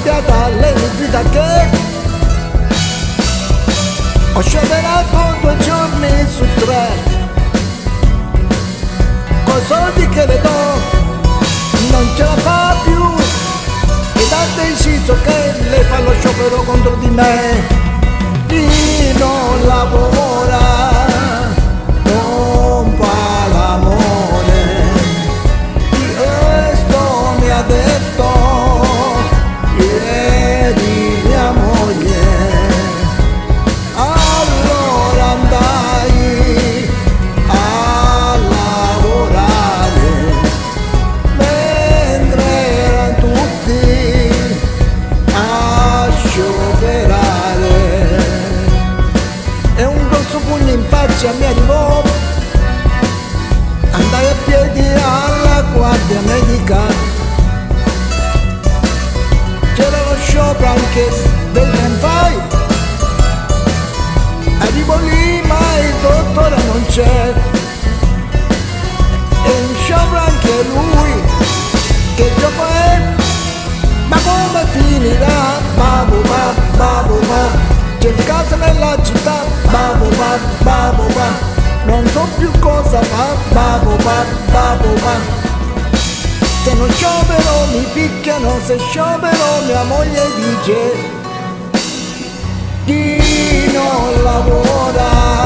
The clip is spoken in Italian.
arrabbiata, lei mi grida che ho scioperato 2 giorni su 3, coi soldi che le do non ce la fa più, ed ha deciso che lei fa lo sciopero contro di me. Chi non lavora non fa l'amore, questo mi ha detto ieri mia moglie. Allora andai a lavorare mentre erano tutti a scioperare, e un grosso pugno in faccia mi arrivò. Andai a piedi alla guardia medica, c'era lo sciopero anche del Wi-Fi. Arrivo lì ma il dottore non c'è, e in sciopero anche lui. Che gioco è? Ma come finirà? Babu ba, babu ba. C'è casa nella città, babu ba, babu ba. Non so più cosa fa, babu ba, babu ba. Se non sciopero mi picchiano, se sciopero mia moglie dice chi non lavora